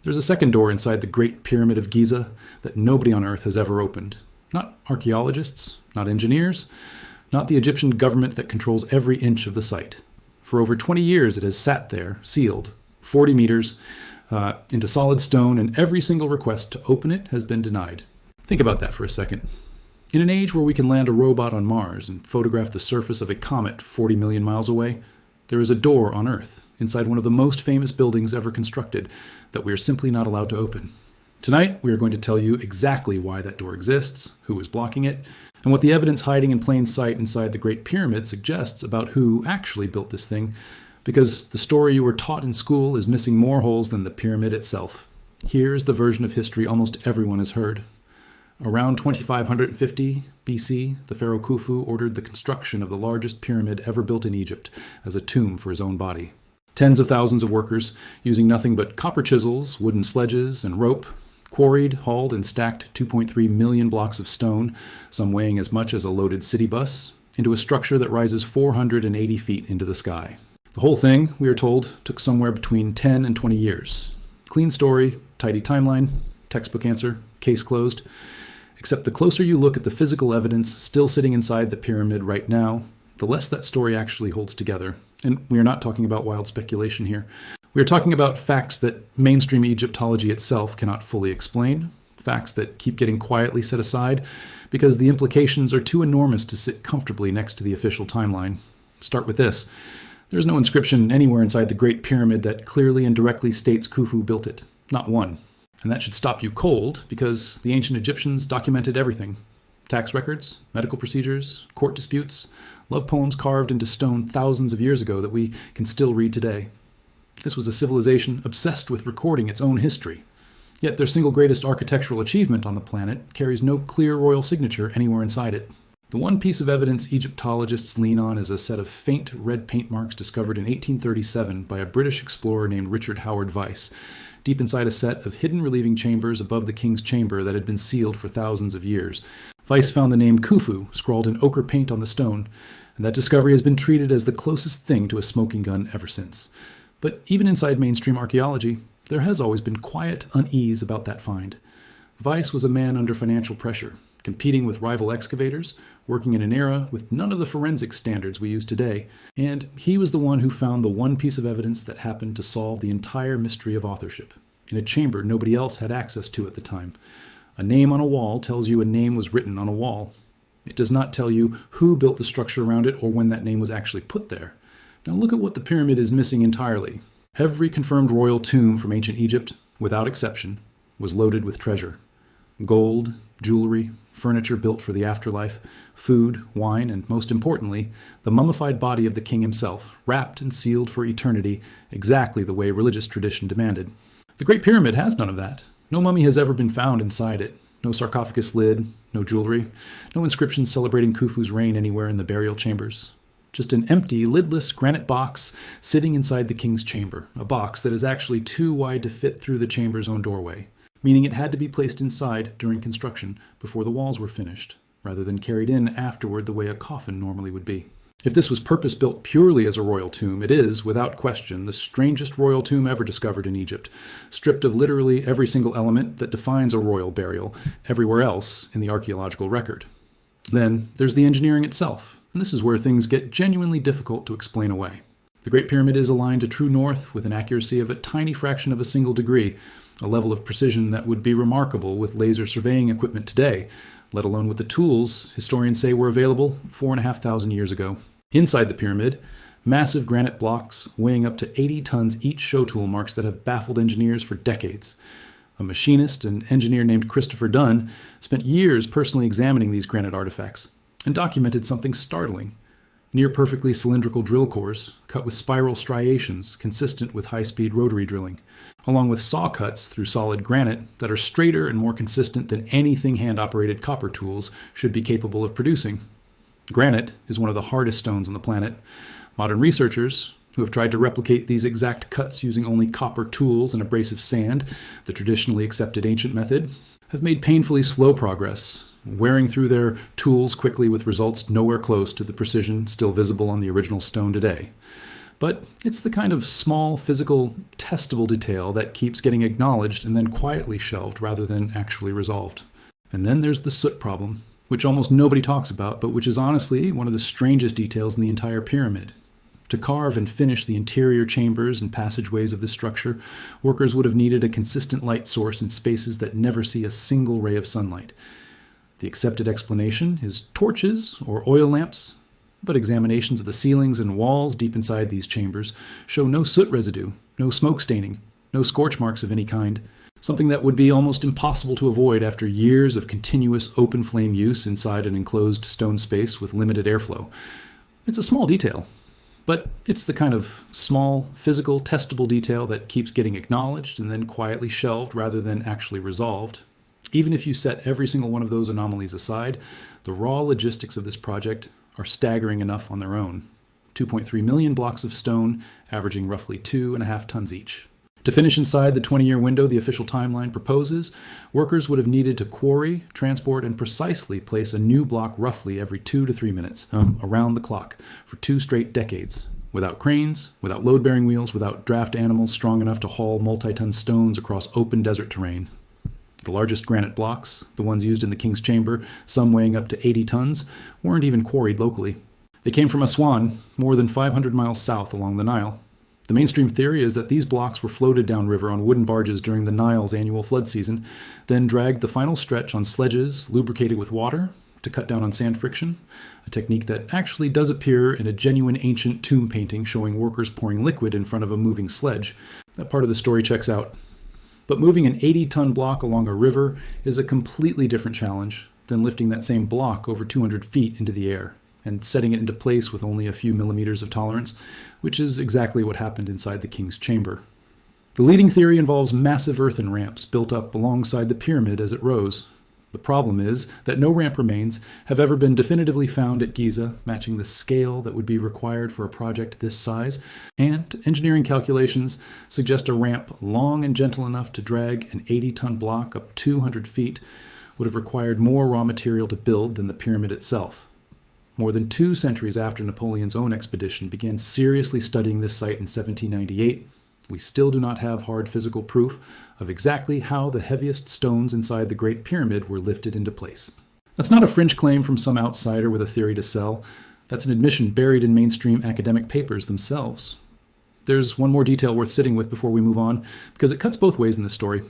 There's a second door inside the Great Pyramid of Giza that nobody on Earth has ever opened. Not archaeologists, not engineers, not the Egyptian government that controls every inch of the site. For over 20 years it has sat there, sealed, 40 meters, into solid stone, and every single request to open it has been denied. Think about that for a second. In an age where we can land a robot on Mars and photograph the surface of a comet 40 million miles away, there is a door on Earth, inside one of the most famous buildings ever constructed, that we are simply not allowed to open. Tonight, we are going to tell you exactly why that door exists, who is blocking it, and what the evidence hiding in plain sight inside the Great Pyramid suggests about who actually built this thing, because the story you were taught in school is missing more holes than the pyramid itself. Here is the version of history almost everyone has heard. Around 2550 BC, the pharaoh Khufu ordered the construction of the largest pyramid ever built in Egypt as a tomb for his own body. Tens of thousands of workers, using nothing but copper chisels, wooden sledges, and rope, quarried, hauled, and stacked 2.3 million blocks of stone, some weighing as much as a loaded city bus, into a structure that rises 480 feet into the sky. The whole thing, we are told, took somewhere between 10 and 20 years. Clean story, tidy timeline, textbook answer, case closed. Except the closer you look at the physical evidence still sitting inside the pyramid right now, the less that story actually holds together. And we are not talking about wild speculation here. We are talking about facts that mainstream Egyptology itself cannot fully explain, facts that keep getting quietly set aside because the implications are too enormous to sit comfortably next to the official timeline. Start with this. There is no inscription anywhere inside the Great Pyramid that clearly and directly states Khufu built it. Not one. And that should stop you cold, because the ancient Egyptians documented everything. Tax records, medical procedures, court disputes, love poems carved into stone thousands of years ago that we can still read today. This was a civilization obsessed with recording its own history. Yet their single greatest architectural achievement on the planet carries no clear royal signature anywhere inside it. The one piece of evidence Egyptologists lean on is a set of faint red paint marks discovered in 1837 by a British explorer named Richard Howard Vyse, deep inside a set of hidden relieving chambers above the king's chamber that had been sealed for thousands of years. Vyse found the name Khufu scrawled in ochre paint on the stone, and that discovery has been treated as the closest thing to a smoking gun ever since. But even inside mainstream archaeology, there has always been quiet unease about that find. Vyse was a man under financial pressure, competing with rival excavators, working in an era with none of the forensic standards we use today, and he was the one who found the one piece of evidence that happened to solve the entire mystery of authorship, in a chamber nobody else had access to at the time. A name on a wall tells you a name was written on a wall. It does not tell you who built the structure around it or when that name was actually put there. Now look at what the pyramid is missing entirely. Every confirmed royal tomb from ancient Egypt, without exception, was loaded with treasure. Gold, jewelry, furniture built for the afterlife, food, wine, and most importantly, the mummified body of the king himself, wrapped and sealed for eternity, exactly the way religious tradition demanded. The Great Pyramid has none of that. No mummy has ever been found inside it. No sarcophagus lid, no jewelry, no inscriptions celebrating Khufu's reign anywhere in the burial chambers. Just an empty, lidless granite box sitting inside the king's chamber, a box that is actually too wide to fit through the chamber's own doorway, meaning it had to be placed inside during construction before the walls were finished, rather than carried in afterward the way a coffin normally would be. If this was purpose-built purely as a royal tomb, it is, without question, the strangest royal tomb ever discovered in Egypt, stripped of literally every single element that defines a royal burial everywhere else in the archaeological record. Then there's the engineering itself, and this is where things get genuinely difficult to explain away. The Great Pyramid is aligned to true north with an accuracy of a tiny fraction of a single degree, a level of precision that would be remarkable with laser surveying equipment today, let alone with the tools historians say were available 4,500 years ago. Inside the pyramid, massive granite blocks weighing up to 80 tons each show tool marks that have baffled engineers for decades. A machinist and engineer named Christopher Dunn spent years personally examining these granite artifacts and documented something startling. Near perfectly cylindrical drill cores, cut with spiral striations consistent with high-speed rotary drilling, along with saw cuts through solid granite that are straighter and more consistent than anything hand-operated copper tools should be capable of producing. Granite is one of the hardest stones on the planet. Modern researchers, who have tried to replicate these exact cuts using only copper tools and abrasive sand, the traditionally accepted ancient method, have made painfully slow progress, wearing through their tools quickly with results nowhere close to the precision still visible on the original stone today. But it's the kind of small, physical, testable detail that keeps getting acknowledged and then quietly shelved rather than actually resolved. And then there's the soot problem, which almost nobody talks about, but which is honestly one of the strangest details in the entire pyramid. To carve and finish the interior chambers and passageways of this structure, workers would have needed a consistent light source in spaces that never see a single ray of sunlight. The accepted explanation is torches or oil lamps, but examinations of the ceilings and walls deep inside these chambers show no soot residue, no smoke staining, no scorch marks of any kind, something that would be almost impossible to avoid after years of continuous open flame use inside an enclosed stone space with limited airflow. It's a small detail, but it's the kind of small, physical, testable detail that keeps getting acknowledged and then quietly shelved rather than actually resolved. Even if you set every single one of those anomalies aside, the raw logistics of this project are staggering enough on their own. 2.3 million blocks of stone, averaging roughly 2.5 tons each. To finish inside the 20-year window the official timeline proposes, workers would have needed to quarry, transport, and precisely place a new block roughly every 2 to 3 minutes, around the clock, for 2 straight decades, without cranes, without load-bearing wheels, without draft animals strong enough to haul multi-ton stones across open desert terrain. The largest granite blocks, the ones used in the King's Chamber, some weighing up to 80 tons, weren't even quarried locally. They came from Aswan, more than 500 miles south along the Nile. The mainstream theory is that these blocks were floated downriver on wooden barges during the Nile's annual flood season, then dragged the final stretch on sledges lubricated with water to cut down on sand friction, a technique that actually does appear in a genuine ancient tomb painting showing workers pouring liquid in front of a moving sledge. That part of the story checks out. But moving an 80-ton block along a river is a completely different challenge than lifting that same block over 200 feet into the air and setting it into place with only a few millimeters of tolerance, which is exactly what happened inside the King's Chamber. The leading theory involves massive earthen ramps built up alongside the pyramid as it rose. The problem is that no ramp remains have ever been definitively found at Giza, matching the scale that would be required for a project this size, and engineering calculations suggest a ramp long and gentle enough to drag an 80-ton block up 200 feet would have required more raw material to build than the pyramid itself. More than 2 centuries after Napoleon's own expedition began seriously studying this site in 1798, we still do not have hard physical proof of exactly how the heaviest stones inside the Great Pyramid were lifted into place. That's not a fringe claim from some outsider with a theory to sell. That's an admission buried in mainstream academic papers themselves. There's one more detail worth sitting with before we move on, because it cuts both ways in this story.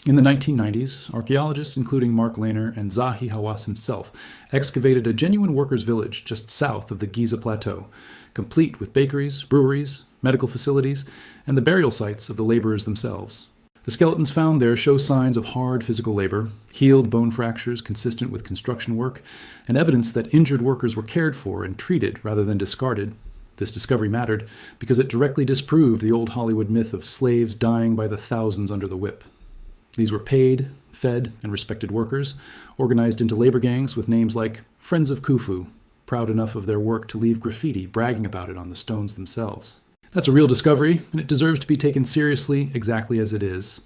In the 1990s, archaeologists, including Mark Lehner and Zahi Hawass himself, excavated a genuine workers' village just south of the Giza Plateau, complete with bakeries, breweries, medical facilities, and the burial sites of the laborers themselves. The skeletons found there show signs of hard physical labor, healed bone fractures consistent with construction work, and evidence that injured workers were cared for and treated rather than discarded. This discovery mattered because it directly disproved the old Hollywood myth of slaves dying by the thousands under the whip. These were paid, fed, and respected workers, organized into labor gangs with names like Friends of Khufu, proud enough of their work to leave graffiti bragging about it on the stones themselves. That's a real discovery, and it deserves to be taken seriously exactly as it is.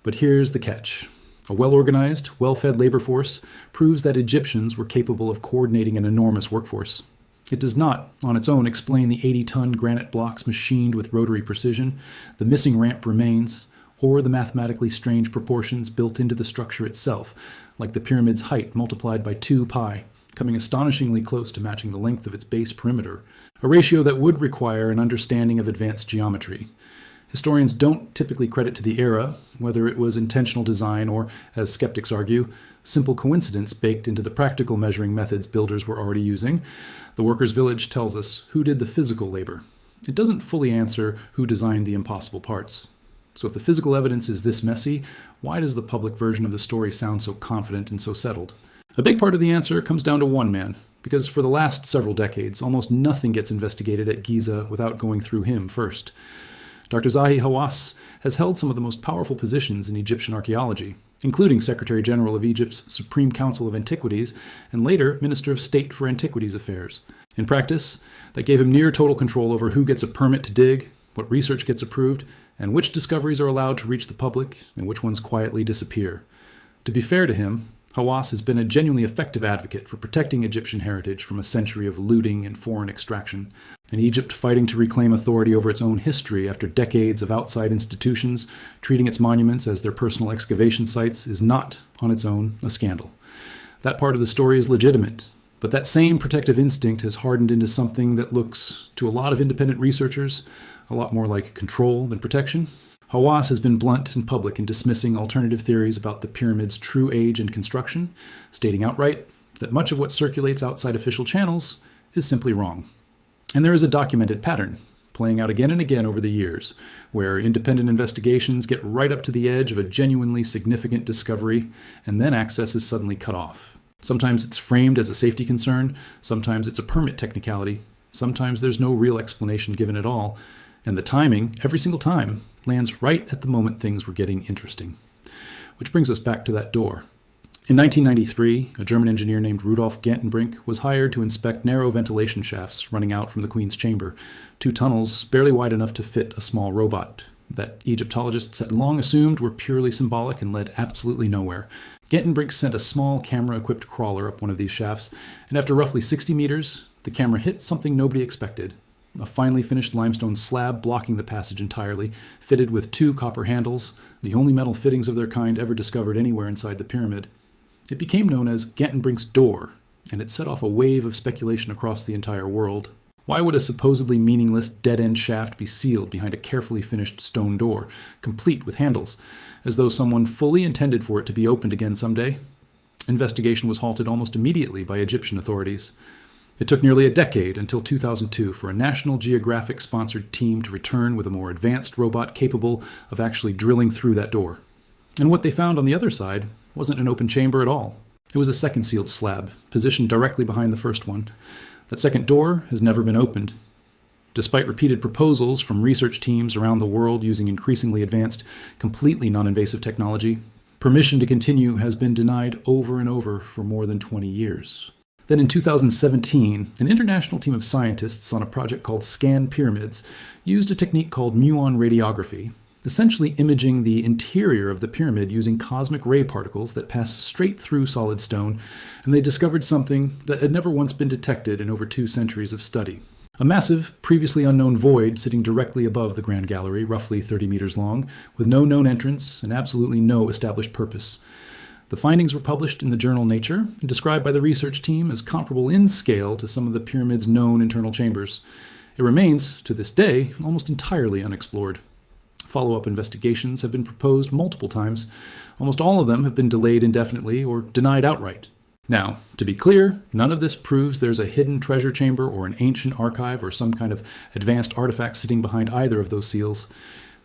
But here's the catch. A well-organized, well-fed labor force proves that Egyptians were capable of coordinating an enormous workforce. It does not, on its own, explain the 80-ton granite blocks machined with rotary precision, the missing ramp remains, or the mathematically strange proportions built into the structure itself, like the pyramid's height multiplied by 2 pi, coming astonishingly close to matching the length of its base perimeter, a ratio that would require an understanding of advanced geometry. Historians don't typically credit to the era, whether it was intentional design or, as skeptics argue, simple coincidence baked into the practical measuring methods builders were already using. The workers' village tells us who did the physical labor. It doesn't fully answer who designed the impossible parts. So if the physical evidence is this messy, why does the public version of the story sound so confident and so settled? A big part of the answer comes down to one man, because for the last several decades, almost nothing gets investigated at Giza without going through him first. Dr. Zahi Hawass has held some of the most powerful positions in Egyptian archaeology, including Secretary General of Egypt's Supreme Council of Antiquities and later Minister of State for Antiquities Affairs. In practice, that gave him near total control over who gets a permit to dig, what research gets approved, and which discoveries are allowed to reach the public and which ones quietly disappear. To be fair to him, Hawass has been a genuinely effective advocate for protecting Egyptian heritage from a century of looting and foreign extraction, and Egypt fighting to reclaim authority over its own history after decades of outside institutions treating its monuments as their personal excavation sites is not, on its own, a scandal. That part of the story is legitimate, but that same protective instinct has hardened into something that looks, to a lot of independent researchers, a lot more like control than protection. Hawass has been blunt and public in dismissing alternative theories about the pyramid's true age and construction, stating outright that much of what circulates outside official channels is simply wrong. And there is a documented pattern, playing out again and again over the years, where independent investigations get right up to the edge of a genuinely significant discovery, and then access is suddenly cut off. Sometimes it's framed as a safety concern, sometimes it's a permit technicality, sometimes there's no real explanation given at all, and the timing, every single time, lands right at the moment things were getting interesting. Which brings us back to that door. In 1993, a German engineer named Rudolf Gantenbrink was hired to inspect narrow ventilation shafts running out from the Queen's Chamber, 2 tunnels barely wide enough to fit a small robot that Egyptologists had long assumed were purely symbolic and led absolutely nowhere. Gantenbrink sent a small camera-equipped crawler up one of these shafts, and after roughly 60 meters, the camera hit something nobody expected. A finely finished limestone slab blocking the passage entirely, fitted with 2 copper handles, the only metal fittings of their kind ever discovered anywhere inside the pyramid. It became known as Gantenbrink's Door, and it set off a wave of speculation across the entire world. Why would a supposedly meaningless dead-end shaft be sealed behind a carefully finished stone door, complete with handles, as though someone fully intended for it to be opened again someday? Investigation was halted almost immediately by Egyptian authorities. It took nearly a decade, until 2002, for a National Geographic-sponsored team to return with a more advanced robot capable of actually drilling through that door. And what they found on the other side wasn't an open chamber at all. It was a second sealed slab, positioned directly behind the first one. That second door has never been opened. Despite repeated proposals from research teams around the world using increasingly advanced, completely non-invasive technology, permission to continue has been denied over and over for more than 20 years. Then in 2017, an international team of scientists on a project called Scan Pyramids used a technique called muon radiography, essentially imaging the interior of the pyramid using cosmic ray particles that pass straight through solid stone, and they discovered something that had never once been detected in over 2 centuries of study. A massive, previously unknown void sitting directly above the Grand Gallery, roughly 30 meters long, with no known entrance and absolutely no established purpose. The findings were published in the journal Nature and described by the research team as comparable in scale to some of the pyramid's known internal chambers. It remains, to this day, almost entirely unexplored. Follow-up investigations have been proposed multiple times. Almost all of them have been delayed indefinitely or denied outright. Now, to be clear, none of this proves there's a hidden treasure chamber or an ancient archive or some kind of advanced artifact sitting behind either of those seals.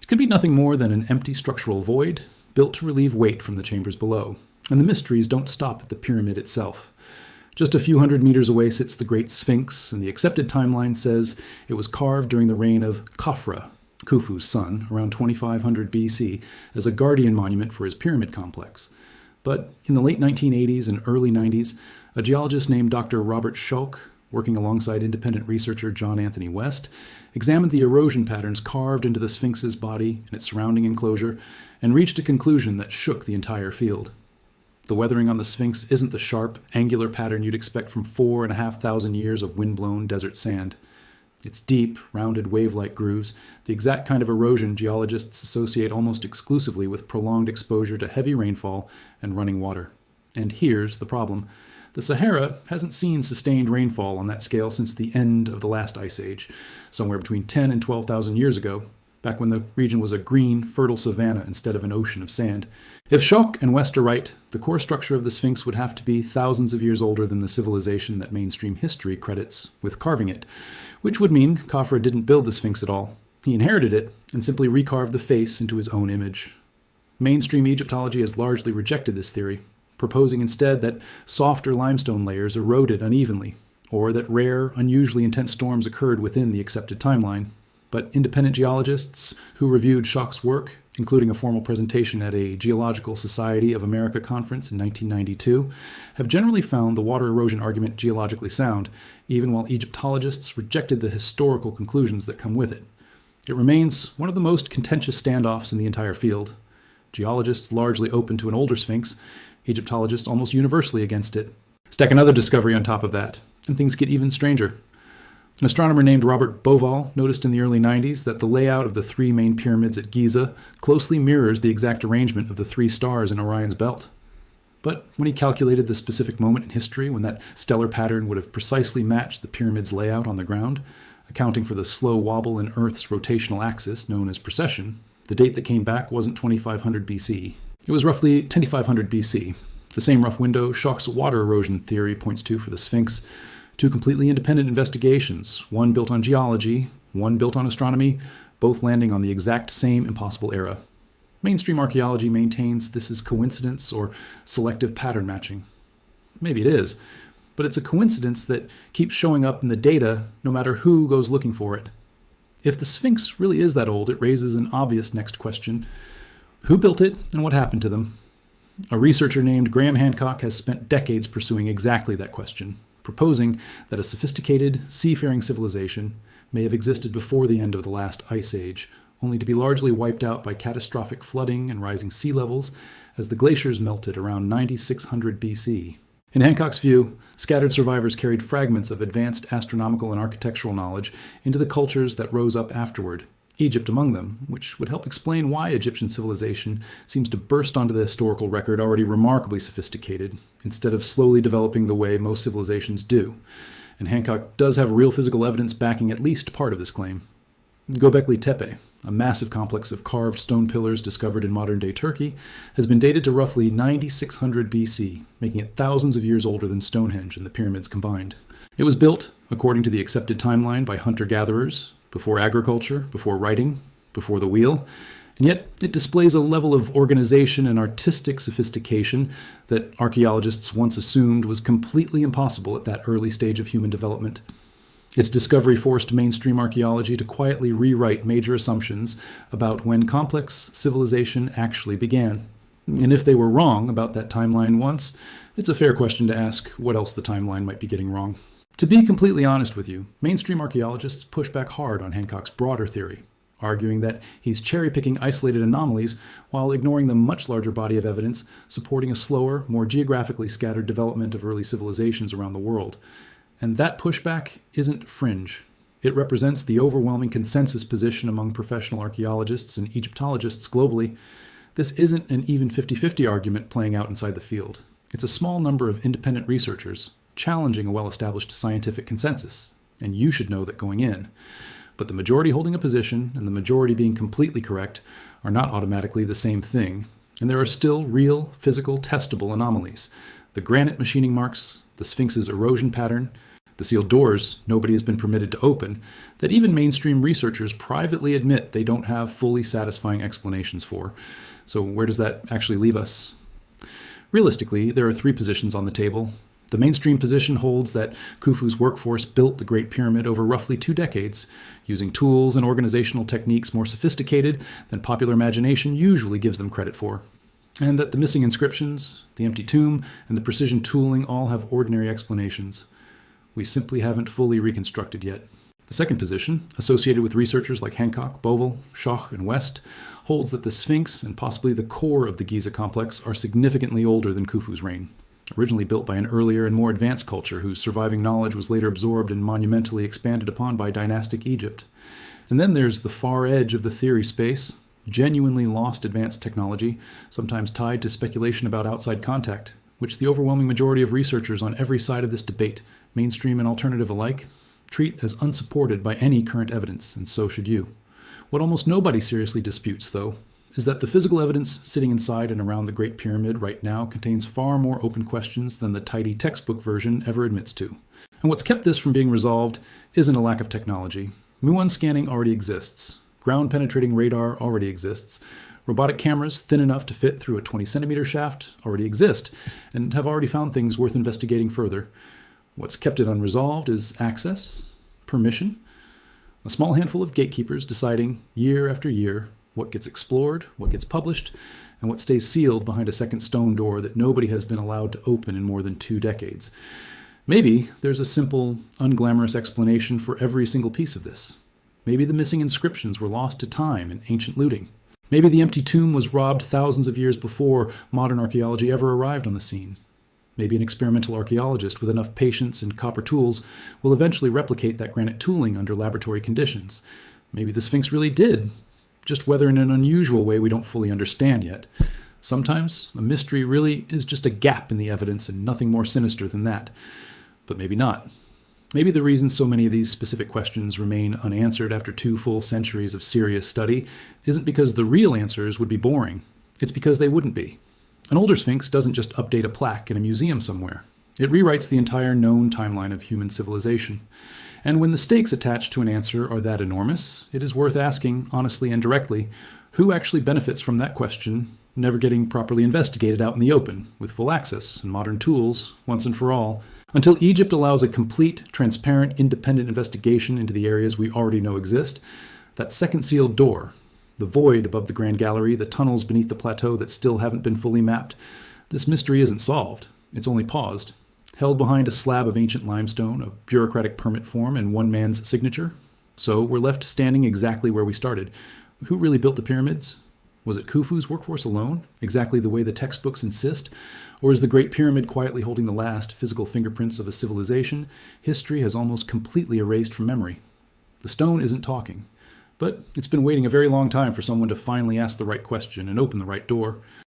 It could be nothing more than an empty structural void built to relieve weight from the chambers below. And the mysteries don't stop at the pyramid itself. Just a few hundred meters away sits the Great Sphinx, and the accepted timeline says it was carved during the reign of Khafra, Khufu's son, around 2500 BC, as a guardian monument for his pyramid complex. But in the late 1980s and early 90s, a geologist named Dr. Robert Schoch, working alongside independent researcher John Anthony West, examined the erosion patterns carved into the Sphinx's body and its surrounding enclosure, and reached a conclusion that shook the entire field. The weathering on the Sphinx isn't the sharp, angular pattern you'd expect from 4,500 years of wind-blown desert sand. It's deep, rounded wave-like grooves, the exact kind of erosion geologists associate almost exclusively with prolonged exposure to heavy rainfall and running water. And here's the problem. The Sahara hasn't seen sustained rainfall on that scale since the end of the last ice age, somewhere between 10 and 12,000 years ago, back when the region was a green, fertile savanna instead of an ocean of sand. If Schoch and West are right, the core structure of the Sphinx would have to be thousands of years older than the civilization that mainstream history credits with carving it, which would mean Khafra didn't build the Sphinx at all. He inherited it and simply recarved the face into his own image. Mainstream Egyptology has largely rejected this theory, proposing instead that softer limestone layers eroded unevenly, or that rare, unusually intense storms occurred within the accepted timeline. But independent geologists who reviewed Schoch's work, including a formal presentation at a Geological Society of America conference in 1992, have generally found the water erosion argument geologically sound, even while Egyptologists rejected the historical conclusions that come with it. It remains one of the most contentious standoffs in the entire field. Geologists largely open to an older Sphinx, Egyptologists almost universally against it. Stack another discovery on top of that, and things get even stranger. An astronomer named Robert Bauval noticed in the early 90s that the layout of the three main pyramids at Giza closely mirrors the exact arrangement of the three stars in Orion's belt. But when he calculated the specific moment in history when that stellar pattern would have precisely matched the pyramid's layout on the ground, accounting for the slow wobble in Earth's rotational axis known as precession, the date that came back wasn't 2500 BC. It was roughly 2500 BC. The same rough window Schoch's water erosion theory points to for the Sphinx. Two completely independent investigations, one built on geology, one built on astronomy, both landing on the exact same impossible era. Mainstream archaeology maintains this is coincidence or selective pattern matching. Maybe it is, but it's a coincidence that keeps showing up in the data no matter who goes looking for it. If the Sphinx really is that old, it raises an obvious next question. Who built it and what happened to them? A researcher named Graham Hancock has spent decades pursuing exactly that question, proposing that a sophisticated, seafaring civilization may have existed before the end of the last ice age, only to be largely wiped out by catastrophic flooding and rising sea levels as the glaciers melted around 9600 BC. In Hancock's view, scattered survivors carried fragments of advanced astronomical and architectural knowledge into the cultures that rose up afterward, Egypt among them, which would help explain why Egyptian civilization seems to burst onto the historical record already remarkably sophisticated, instead of slowly developing the way most civilizations do. And Hancock does have real physical evidence backing at least part of this claim. Göbekli Tepe, a massive complex of carved stone pillars discovered in modern-day Turkey, has been dated to roughly 9600 BC, making it thousands of years older than Stonehenge and the pyramids combined. It was built, according to the accepted timeline, by hunter-gatherers, before agriculture, before writing, before the wheel, and yet it displays a level of organization and artistic sophistication that archaeologists once assumed was completely impossible at that early stage of human development. Its discovery forced mainstream archaeology to quietly rewrite major assumptions about when complex civilization actually began. And if they were wrong about that timeline once, it's a fair question to ask what else the timeline might be getting wrong. To be completely honest with you, mainstream archaeologists push back hard on Hancock's broader theory, arguing that he's cherry-picking isolated anomalies while ignoring the much larger body of evidence supporting a slower, more geographically scattered development of early civilizations around the world. And that pushback isn't fringe. It represents the overwhelming consensus position among professional archaeologists and Egyptologists globally. This isn't an even 50-50 argument playing out inside the field. It's a small number of independent researchers challenging a well-established scientific consensus, and you should know that going in. But the majority holding a position and the majority being completely correct are not automatically the same thing, and there are still real, physical, testable anomalies. The granite machining marks, the Sphinx's erosion pattern, the sealed doors nobody has been permitted to open, that even mainstream researchers privately admit they don't have fully satisfying explanations for. So where does that actually leave us? Realistically, there are three positions on the table. The mainstream position holds that Khufu's workforce built the Great Pyramid over roughly 2 decades, using tools and organizational techniques more sophisticated than popular imagination usually gives them credit for, and that the missing inscriptions, the empty tomb, and the precision tooling all have ordinary explanations. We simply haven't fully reconstructed yet. The second position, associated with researchers like Hancock, Bauval, Schoch, and West, holds that the Sphinx and possibly the core of the Giza complex are significantly older than Khufu's reign. Originally built by an earlier and more advanced culture whose surviving knowledge was later absorbed and monumentally expanded upon by dynastic Egypt. And then there's the far edge of the theory space, genuinely lost advanced technology, sometimes tied to speculation about outside contact, which the overwhelming majority of researchers on every side of this debate, mainstream and alternative alike, treat as unsupported by any current evidence, and so should you. What almost nobody seriously disputes, though, is that the physical evidence sitting inside and around the Great Pyramid right now contains far more open questions than the tidy textbook version ever admits to. And what's kept this from being resolved isn't a lack of technology. Muon scanning already exists. Ground-penetrating radar already exists. Robotic cameras thin enough to fit through a 20-centimeter shaft already exist, and have already found things worth investigating further. What's kept it unresolved is access, permission, a small handful of gatekeepers deciding, year after year, what gets explored, what gets published, and what stays sealed behind a second stone door that nobody has been allowed to open in more than 2 decades. Maybe there's a simple, unglamorous explanation for every single piece of this. Maybe the missing inscriptions were lost to time and ancient looting. Maybe the empty tomb was robbed thousands of years before modern archaeology ever arrived on the scene. Maybe an experimental archaeologist with enough patience and copper tools will eventually replicate that granite tooling under laboratory conditions. Maybe the Sphinx really did, just whether in an unusual way we don't fully understand yet. Sometimes a mystery really is just a gap in the evidence and nothing more sinister than that. But maybe not. Maybe the reason so many of these specific questions remain unanswered after 2 full centuries of serious study isn't because the real answers would be boring. It's because they wouldn't be. An older Sphinx doesn't just update a plaque in a museum somewhere. It rewrites the entire known timeline of human civilization. And when the stakes attached to an answer are that enormous, it is worth asking, honestly and directly, who actually benefits from that question never getting properly investigated out in the open, with full access and modern tools, once and for all, until Egypt allows a complete, transparent, independent investigation into the areas we already know exist. That second sealed door, the void above the Grand Gallery, the tunnels beneath the plateau that still haven't been fully mapped, this mystery isn't solved. It's only paused, held behind a slab of ancient limestone, a bureaucratic permit form, and one man's signature. So we're left standing exactly where we started. Who really built the pyramids? Was it Khufu's workforce alone, exactly the way the textbooks insist? Or is the Great Pyramid quietly holding the last physical fingerprints of a civilization history has almost completely erased from memory? The stone isn't talking, but it's been waiting a very long time for someone to finally ask the right question and open the right door.